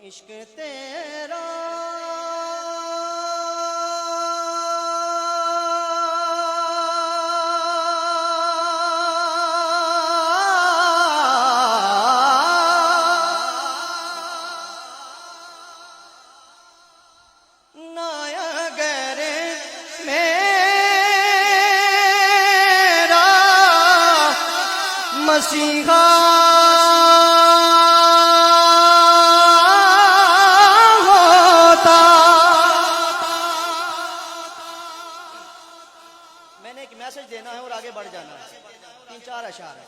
इश्क तेरा मसीहा होता। मैंने एक मैसेज देना है और आगे बढ़ जाना है। 3-4 अशार है।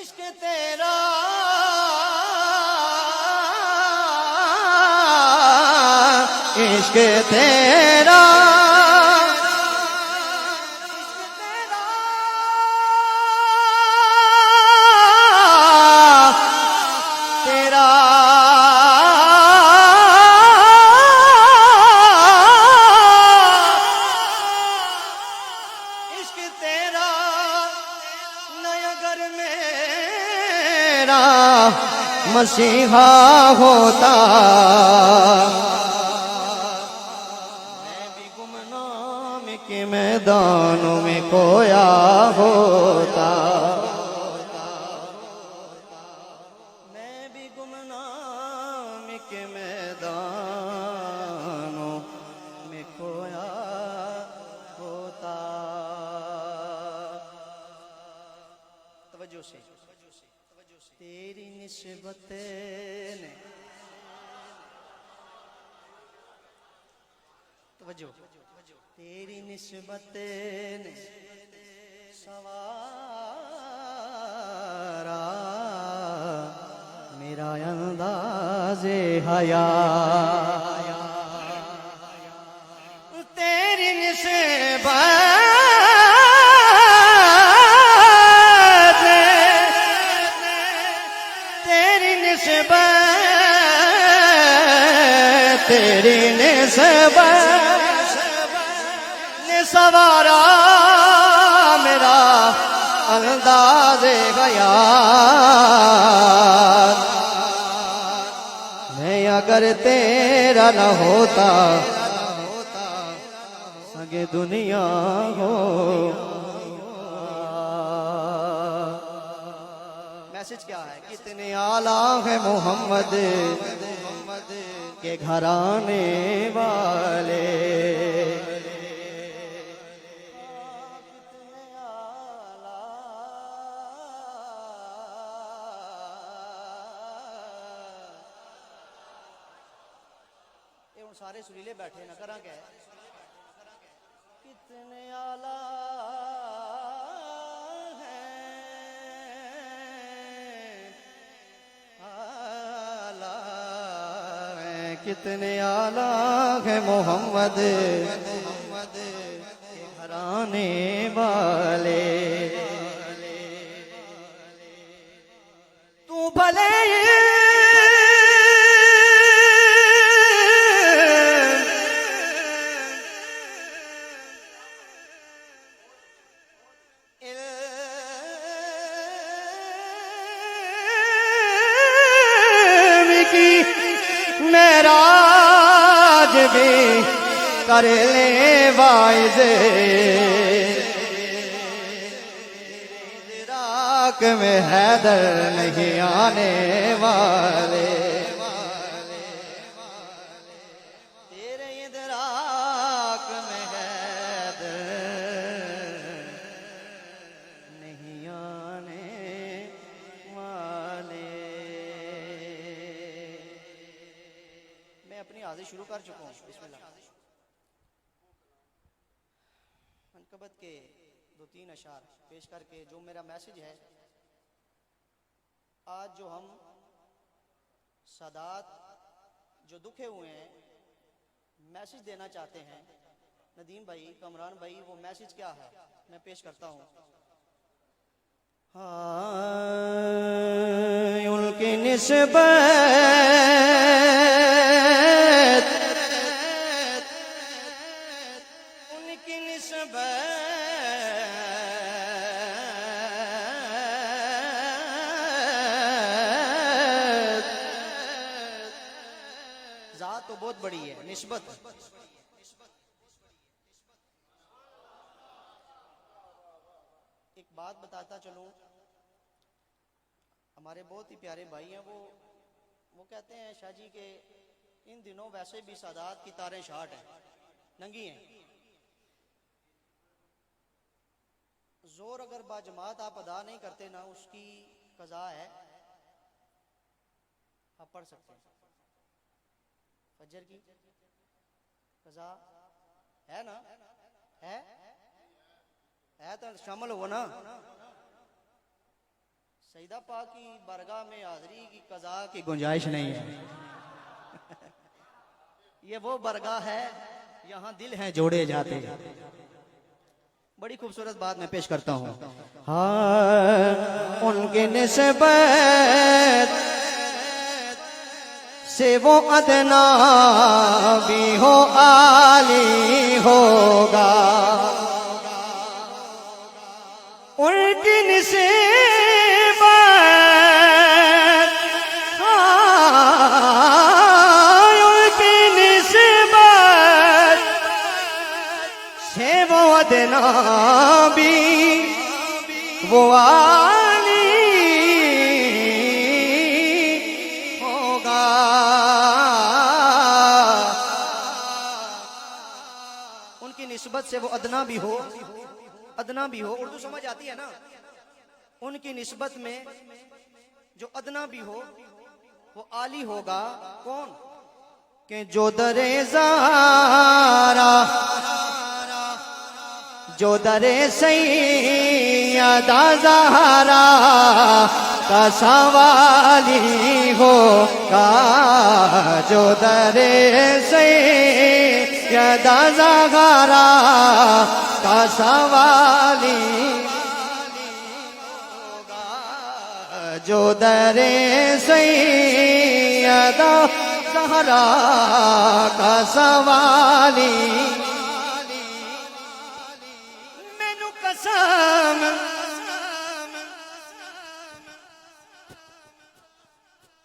इश्क तेरा इश्क तेरा मसीहा होता। मैं भी गुमनाम के मैदानों में खोया होता। मैं भी गुमनाम के मैदानों में खोया होता। तवज्जो से तेरी निस्बत ने तवज्जो तेरी निस्बत ने सवारा मेरा अंदाज़े हया। तेरी निस्बत तेरी निस्बत ने सवारा मेरा अंदाज़े गया। मैं अगर तेरा न होता सगे दुनिया हो। मैसेज क्या है? कितने आला है मोहम्मद के घराने वाले। कितने आला ये उन सारे सुरीले बैठे ना करा क्या है? कितने आला कितने आला है मोहम्मद के घराने वाले। तू भले मेराज भी कर ले वाइज़े। इदराक में हैदर नहीं आने वाले। तेरे इदराक में हैदर नहीं आने वाले। अपनी हाजिर शुरू कर चुका हूँ। बिस्मिल्लाह। मनकबत के 2-3 अशार पेश करके जो मेरा मैसेज है, आज जो हम सादात जो दुखे हुए हैं मैसेज देना चाहते हैं, नदीम भाई, कमरान भाई, वो मैसेज क्या है मैं पेश करता हूँ। हाँ उनकी निस्बत उनकी निस्बत जात तो बहुत बड़ी है, निस्बत। एक बात बताता चलूं, हमारे बहुत ही प्यारे भाई हैं, वो कहते हैं शाह जी के इन दिनों वैसे भी सादात की तारें शार्ट हैं, नंगी हैं। जोर अगर बाजमात आप अदा नहीं करते ना, उसकी कज़ा है, आप पढ़ सकते हैं। फजर की कज़ा है ना, है तो शामिल हो ना। सईदा पाक की बरगाह में हाजरी की कज़ा की गुंजाइश नहीं है। ये वो बरगाह है यहाँ दिल हैं जोड़े जाते। बड़ी खूबसूरत बात मैं पेश करता हूँ। हाँ, उनकी निस्बत से वो अदना भी हो आली होगा, उनकी निस्बत, उनकी निस्बत से वो अदना भी वो आली होगा। उनकी निस्बत से वो अदना भी हो, अदना भी हो, उर्दू समझ आती है ना। उनकी निस्बत में जो अदना भी हो वो आली होगा। कौन? कि जो दरे ज़ारा, जो दरे सैयदा ज़हरा का सवाली होगा, जो दरे सैयदा ज़हरा का सवाली होगा, जो दरे सैयदा ज़हरा का सवाली। मैनू कसम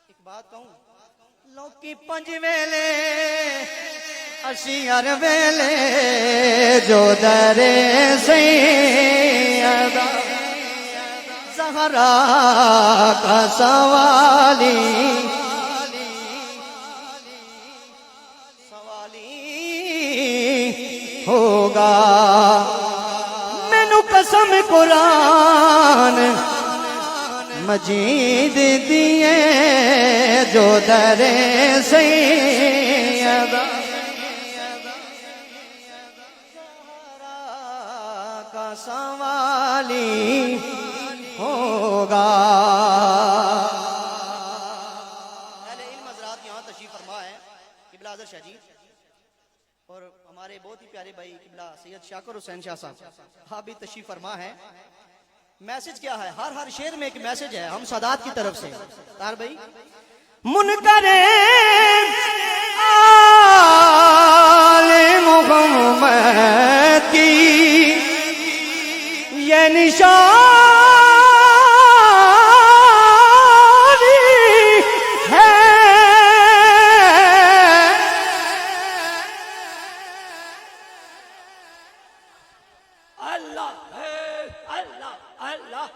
एक बात कहूं, लोकी पंज वेले असी हर वेले जो दरे सैयदा ज़हरा का सवाली होगा। मैनू कसम कुरान मजीद दिए जो दरे सैयदा का सवाली होगा। यहाँ तशरीफ फरमा है किबला आज़र शाह जी और हमारे बहुत ही प्यारे भाई किबला सैयद शाकिर हुसैन शाह साहब, हाँ भी तशरीफ फरमा है। मैसेज क्या है? हर शेर में एक मैसेज है हम सादात की तरफ से। तार भाई, मुनकरे आले मोहम्मद की ये निशानी है, अल्लाह अल्लाह अल्लाह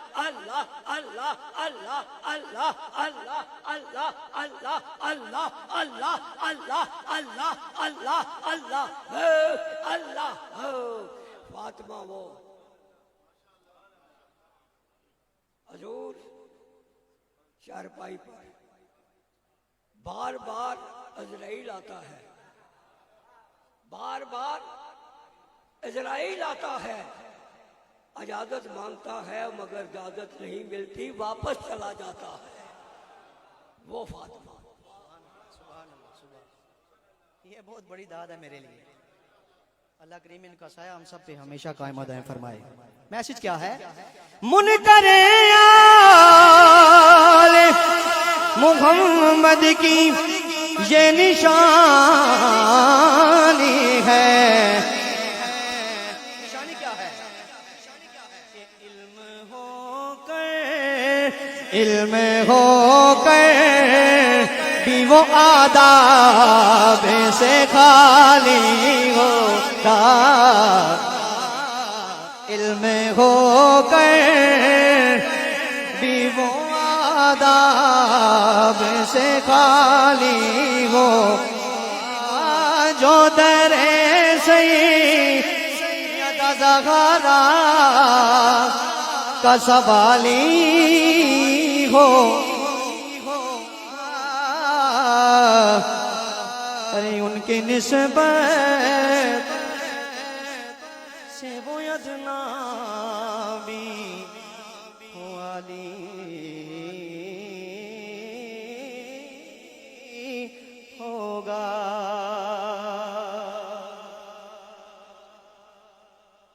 अल्लाह अल्लाह अल्लाह अल्लाह अल्लाह अल्लाह अल्लाह अल्लाह अल्लाह अल्लाह अल्लाह अल्लाह अल्लाह अल्लाह। फातिमा वो हजूर चारपाई पर बार बार इज़राइल आता है, बार बार इज़राइल आता है, इजाजत मांगता है मगर इजाजत नहीं मिलती, वापस चला जाता है। वो फातिमा, ये बहुत बड़ी दाद है मेरे लिए। अल्लाह करीम इनका साया हम सब पे हमेशा कायम दायम फरमाए। मैसेज क्या है? मुनकरे आले मुहम्मद की ये निशानी है। निशानी क्या है? इल्म हो कर भी वो आदाब से खाली होगा, इल्म होकर भी वो आदाब से खाली हो, जो दरे सैयदा ज़हरा का सवाली हो। अरे उनकी निस्बत से वो अजनबी हो आली होगा।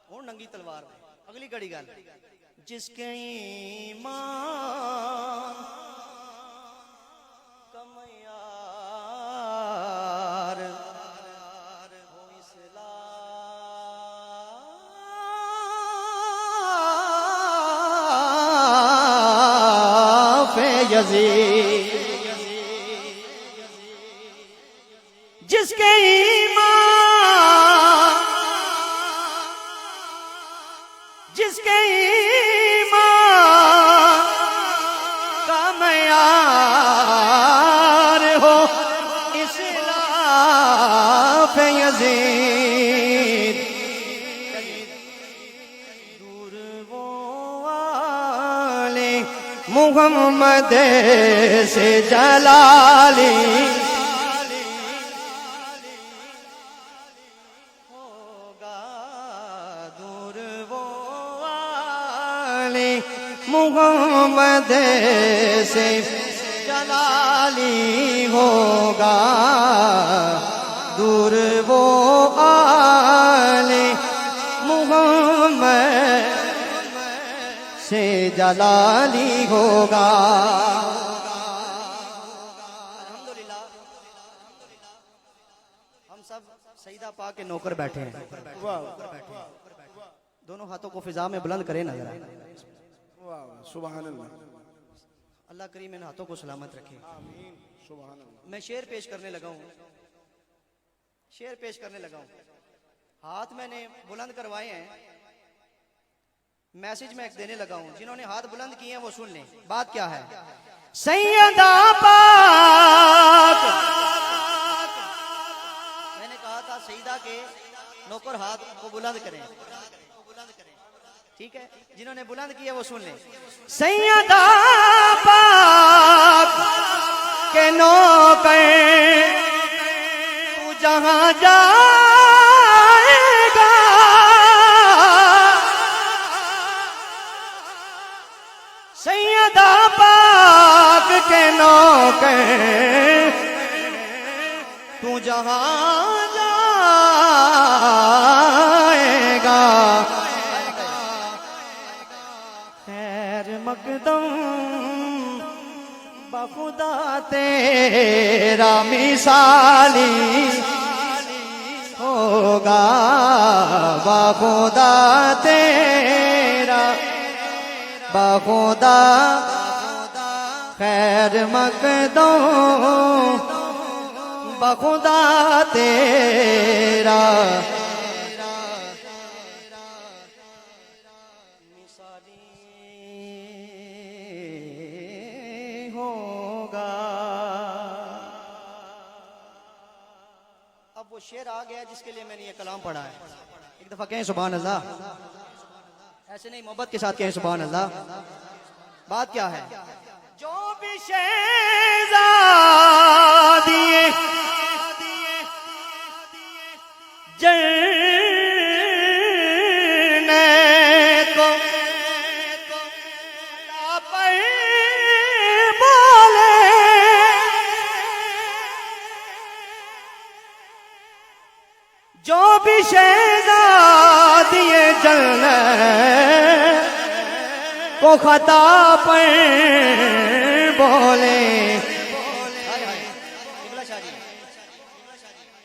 और नंगी तलवार में अगली कड़ी गल, जिसके ईमान कमयार हो इस्लाफ यज़ीद, जिसके ईमान, जिसके ईमान का मयार हो इस्लाफ यज़ीद, दूर वो आले मुहम्मद से जलाली मुहम्मद से जलाली होगा, दूर वो आले मुहम्मद से जलाली होगा। अल्हम्दुलिल्लाह हम सब सईदा पाक के नौकर बैठे हैं। दोनों हाथों को फिजा में बुलंद करें ना जरा। सुभान अल्लाह। अल्लाह करीम इन हाथों को सलामत रखे। सुभान अल्लाह। मैं शेर पेश करने लगा हूँ, शेर पेश करने लगा हूँ। हाथ मैंने बुलंद करवाए हैं, मैसेज मैं एक देने लगा हूँ। जिन्होंने हाथ बुलंद किए हैं वो सुन लें। बात क्या है? सैयदा पाक, मैंने कहा था सईदा के नौकर हाथ को बुलंद करें, ठीक है? जिन्होंने बुलंद किया वो सुन लें। सैयदा पाक के नौकर तू जहां जाएगा, सैयदा पाक के नौकर तू जहां जाएगा, मकदम बखुदा तेरा मिसाली होगा, बखुदा तेरा, बखुदा खैर मकदम बखुदा तेरा वो शेर आ गया जिसके लिए मैंने ये कलाम पढ़ा है। एक दफा कहें सुभान अल्लाह, ऐसे नहीं मोहब्बत के साथ कहें सुभान अल्लाह। बात क्या है? जो भी शहज़ादी जन्नत को जो भी शहज़ादी जन्नत को खता पर बोले,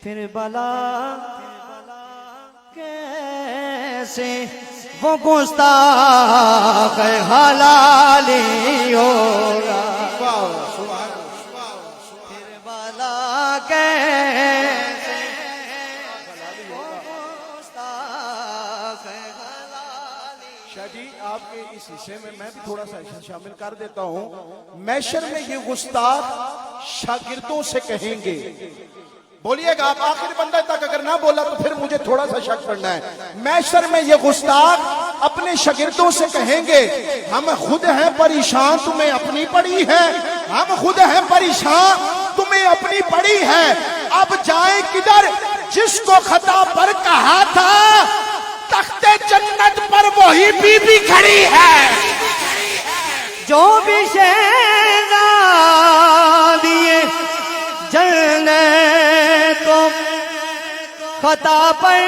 फिर भला कैसे वो गुस्ताख हलाली होगा, फिर इस हिस्से में मैं भी थोड़ा सा हिस्सा शामिल कर देता हूं। मैशर में ये गुस्ताख शागिर्दों से कहेंगे, बोलिएगा आप, आखिर बंदा तक अगर ना बोला तो फिर मुझे थोड़ा सा शक करना है। मैशर में ये गुस्ताख अपने शागिर्दों से कहेंगे, हम खुद हैं परेशान, तुम्हें अपनी पड़ी है। हम खुद हैं परेशान, तुम्हें अपनी पड़ी है। अब जाए किधर, जिसको खता पर कहा था, तख्ते जन्नत पर वही बीबी खड़ी है। जो भी शहजादी जन्नत को खता पर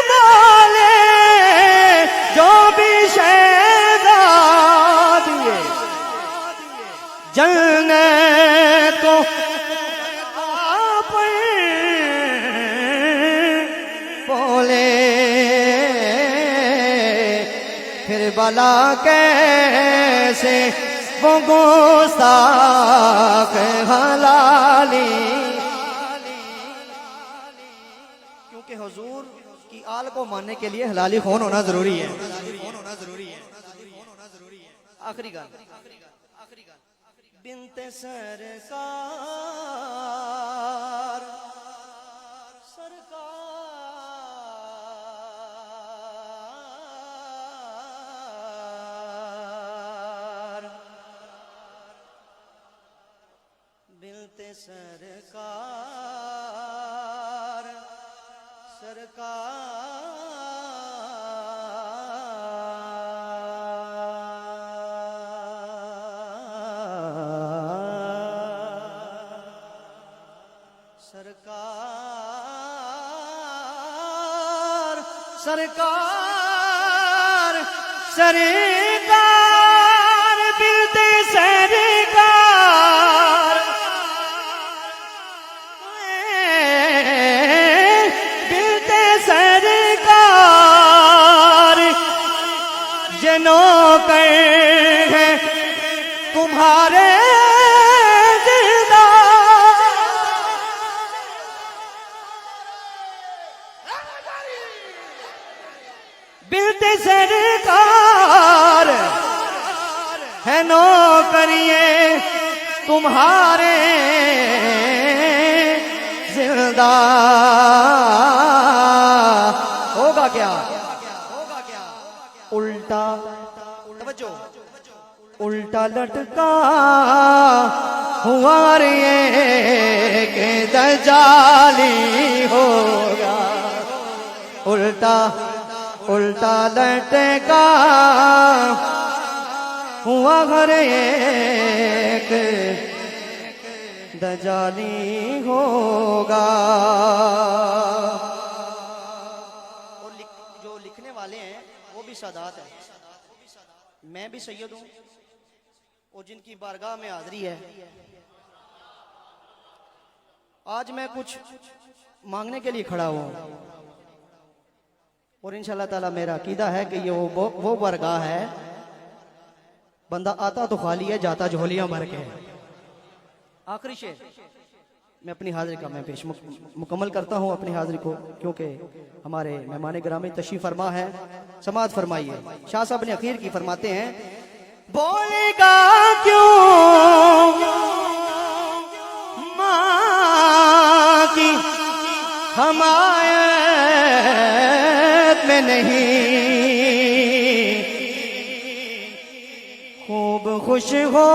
बोले, जो भी शहजादी जन्नत को खता पर बोले, फिर भला कैसे वो गुस्ताख हलाली। क्योंकि हुजूर की आल को मानने के लिए हलाली खून होना जरूरी है। आखिरी गाल, बिनते सरकार बिनते सरकार सरकार सरकार सरकार बिनते सरकार बिनते सरकार जनो कर है तुम्हारे बिनते सरकार है नौकरिए तुम्हारे जिंदा। होगा क्या, उल्टा तवज्जो, उल्टा लटका हुआ रे के दजाली होगा। उल्टा उल्टा लटका हुआ घर एक दजाली होगा। और जो लिखने वाले हैं वो भी सादात है, मैं भी सैयद हूं, और जिनकी बारगाह में हाजिरी है। आज मैं कुछ मांगने के लिए खड़ा हुआ हूं, और इंशाल्लाह ताला मेरा अकीदा है कि ये वो बारगाह है, बंदा आता तो खाली है, जाता झोलियां भर के। आखिरी शेर मैं अपनी हाजिरी का मैं पेश मुकम्मल करता हूं अपनी हाजिरी को, क्योंकि हमारे मेहमान गिरामी तशरीफ फरमा है। समाअत फरमाइए। शाह साहब ने अखीर की फरमाते हैं, बोलेगा क्यों माँ की हमायत में नहीं, खूब खुश हो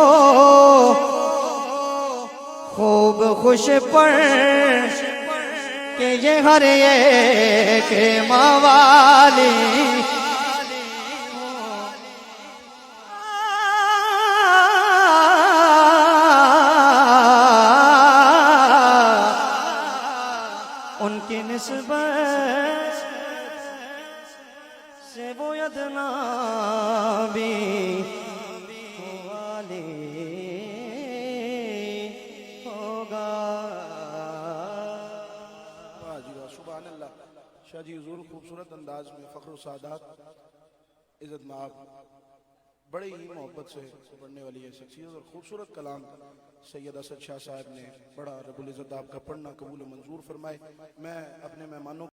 खूब खुश पर के ये हर एक मवाली। उनकी निस्बत से वो अदना भी वाले होगा। वाह जी वाह, सुभान अल्लाह। शाह जी हुजूर खूबसूरत अंदाज में फख्र सादात इज्जत माब, बड़े ही मोहब्बत से पढ़ने वाली है शख्सियत, और खूबसूरत कलाम सैयद असद शाह साहब ने बड़ा रब्बुल इज़्ज़त आपका पढ़ना कबूल मंजूर फरमाए। मैं अपने मेहमानों